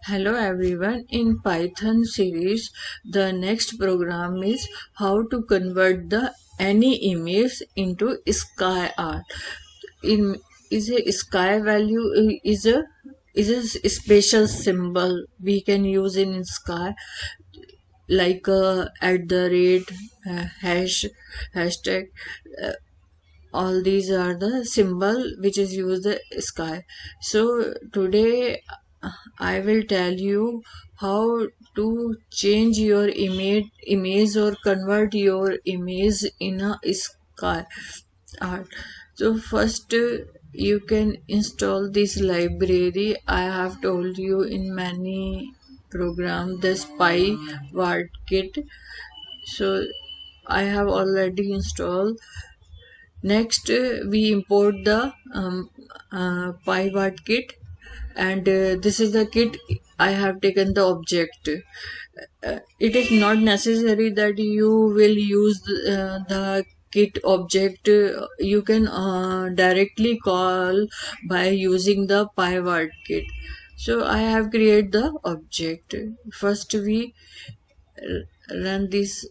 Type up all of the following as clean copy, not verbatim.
Hello everyone. In Python series, the next program is how to convert the any image into sky art. In is a sky value is a special symbol we can use in sky like at the rate hashtag. All these are the symbol which is used the sky. So today I will tell you how to change your image or convert your image in a sky art. So first you can install this library. I have told you in many program the spy word kit. So I have already installed. Next, we import the pivot kit, and this is the kit. I have taken the object. It is not necessary that you will use the kit object. You can directly call by using the pivot kit. So I have created the object. First, we run this,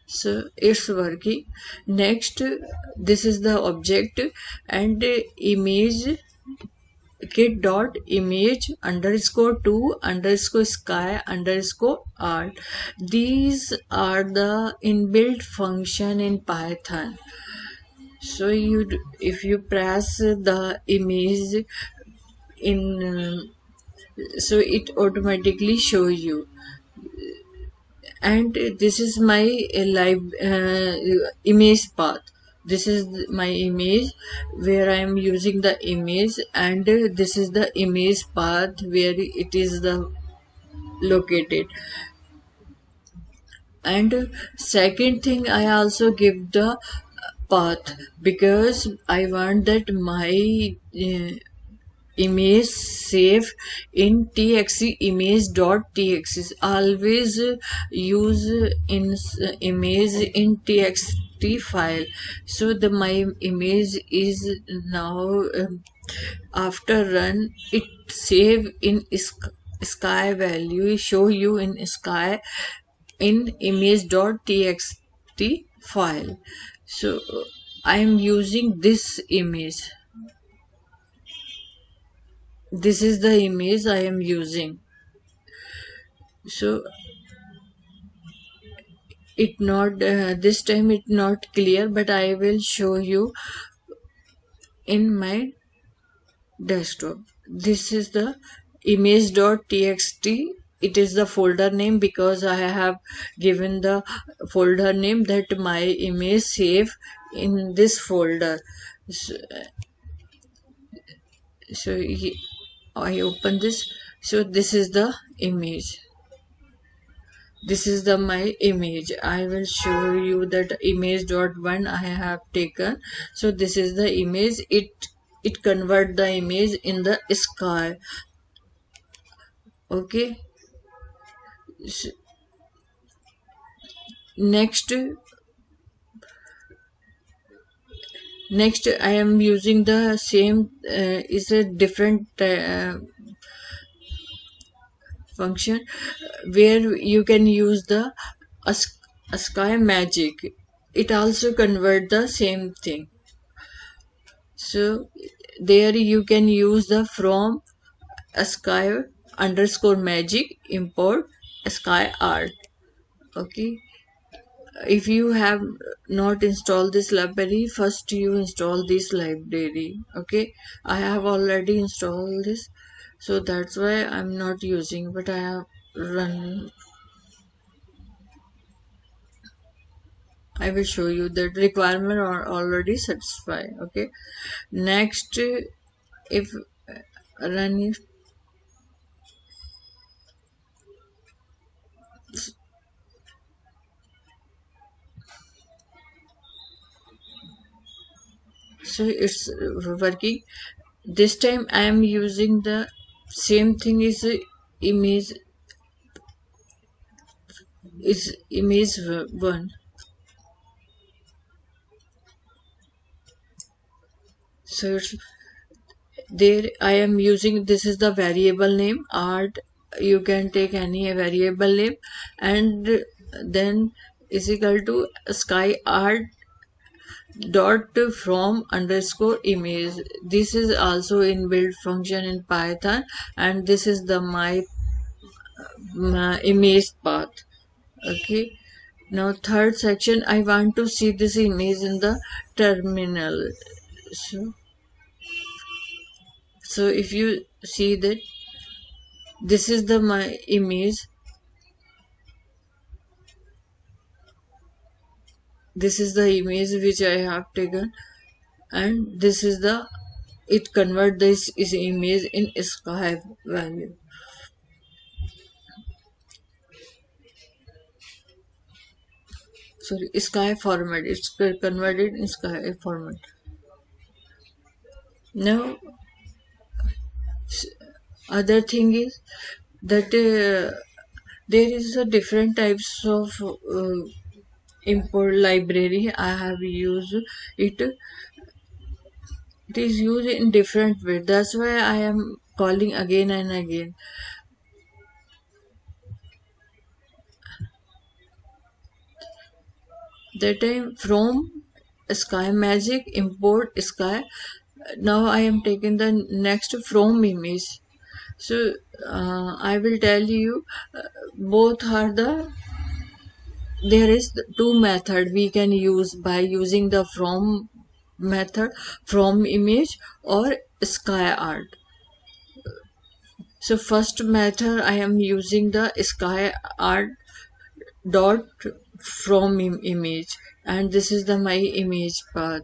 so it's working. Next, this is the object and image kit dot image underscore to underscore sky underscore art. These are the inbuilt function in Python. So if you press the image in so it automatically show you. And this is my live image path. This is my image where I am using the image, and this is the image path where it is the located. And second thing, I also give the path because I want that my image save in txt image.txt. Always use image in txt file. So the my image is now after run it save in sky value, show you in sky in image.txt file. So I am using this image. This is the image I am using. So it not this time it not clear, but I will show you in my desktop. This is the image.txt. It is the folder name because I have given the folder name that my image save in this folder. So, so I open this. So this is the image. This is the my image. I will show you that image.1 I have taken. So this is the image. It convert the image in the sky. Okay. Next, next I am using the same is a different function where you can use the ASCII Magic. It also convert the same thing. So there you can use the from ASCII underscore magic import ASCII art. Okay. If you have not installed this library, first you install this library. Okay. I have already installed this, so that's why I'm not using, but I have run. I will show you that requirement are already satisfied. Okay. Next, if run it, so it's working. This time I am using the same thing is image is image one. So it's there I am using, this is the variable name art. You can take any variable name, and then is equal to sky art dot from underscore image. This is also inbuilt function in Python, and this is the my image path. Okay, now third section, I want to see this image in the terminal. So, so if you see that this is the my image, this is the image which I have taken, and this is the, it convert this is image in sky value. Sorry, sky format. It's converted in sky format. Now, other thing is that there is a different types of import library. I have used it. It is used in different way. That's why I am calling again and again. That time from ASCII Magic import sky. Now I am taking the next from image. So I will tell you, both are the, there is two method we can use by using the from method, from image or sky art. So first method I am using the sky art dot from image, and this is the my image path.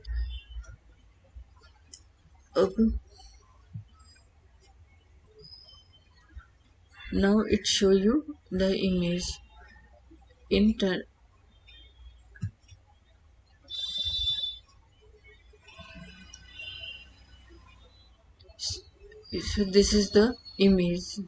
Okay. Now it show you the image in so this is the image.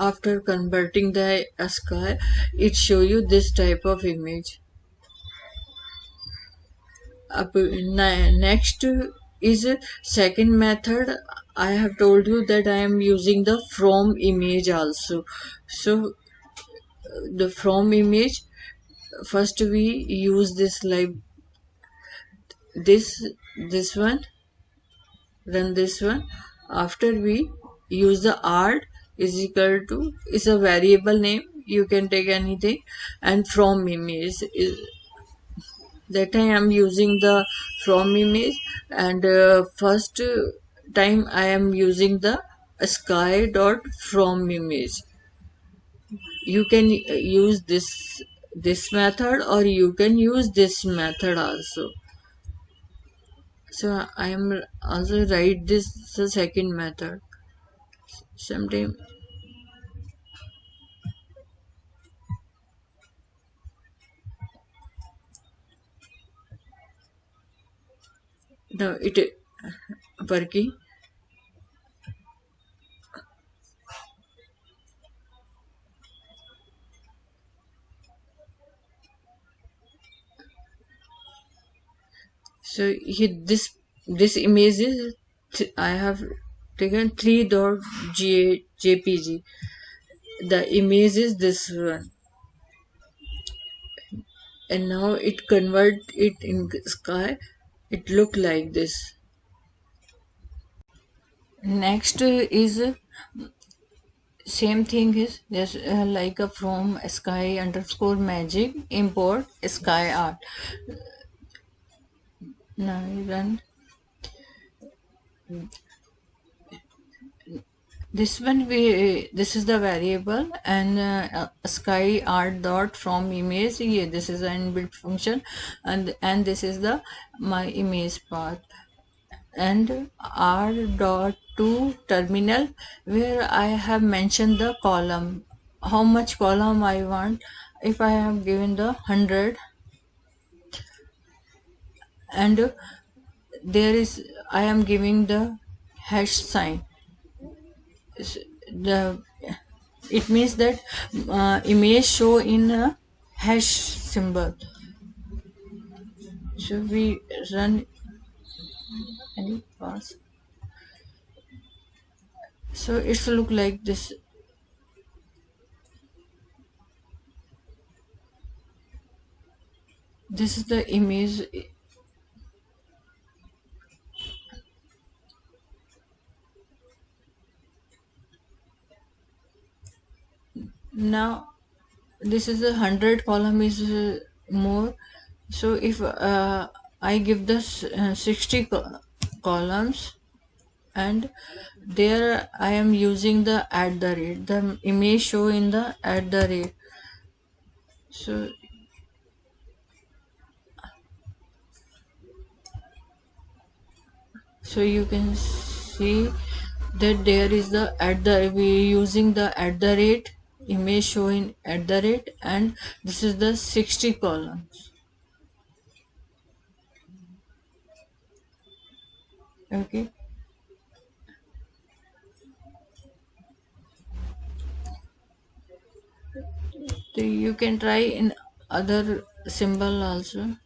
After converting the ASCII, it show you this type of image. Next is second method. I have told you that I am using the from image also. So the from image, first we use this like this one, then this one. After we use the art is equal to, is a variable name, you can take anything, and from image is, that I am using the from image, and first time I am using the sky dot from image. You can use this method, or you can use this method also. So I am also write this the second method. Sometime now it working. So here this image is I have taken 3.jpg. The image is this one, and now it convert it in sky. It look like this. Next is same thing is just like a from sky underscore magic import sky art. Now run this one, we this is the variable, and sky art dot from image, yeah, this is an inbuilt function, and this is the my image path, and r dot to terminal, where I have mentioned the column, how much column I want. If I have given the 100, and there is, I am giving the hash sign, the It means that image show in a hash symbol. So we run any pass. So it's look like this. This is the image. Now this is a 100 column is more. So if I give this 60 columns, and there I am using the at the rate, the image show in the at the rate. So you can see that there is the at the, we using the at the rate, image showing at the rate, and this is the 60 columns. Okay, so you can try in other symbol also.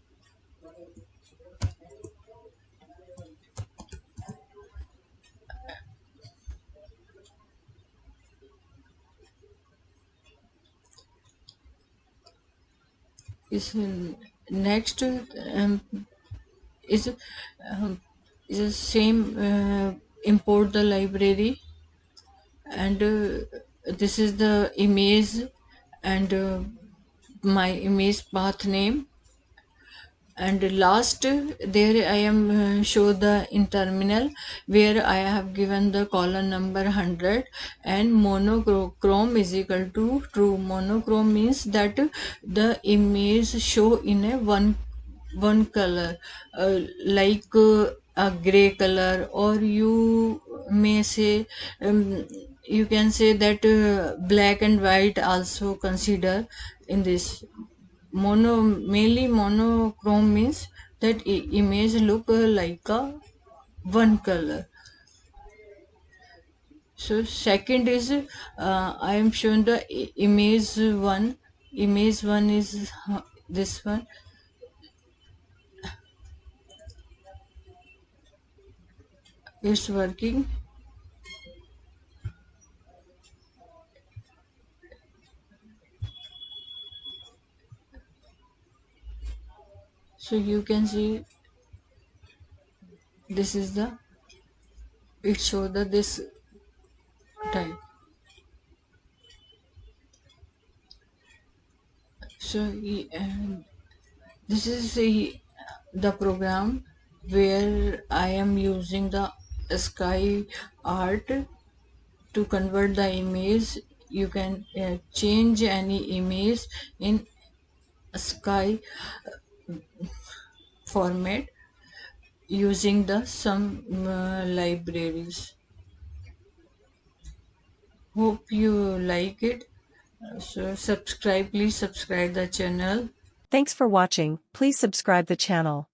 Is next is um, is the same, import the library, and this is the image, and my image path name, and last there I am show the in terminal, where I have given the column number 100, and monochrome is equal to true. Monochrome means that the image show in a one color, like a gray color, or you may say, you can say that black and white also consider in this. Mainly monochrome means that image look like a one color. So second is I am showing the image 1. Image 1 is this one. It's working. So you can see this is the, it show the this type. So this is the program where I am using the ASCII Art to convert the image. You can change any image in ASCII format using the some libraries. Hope you like it. So subscribe, please subscribe the channel. Thanks for watching. Please subscribe the channel.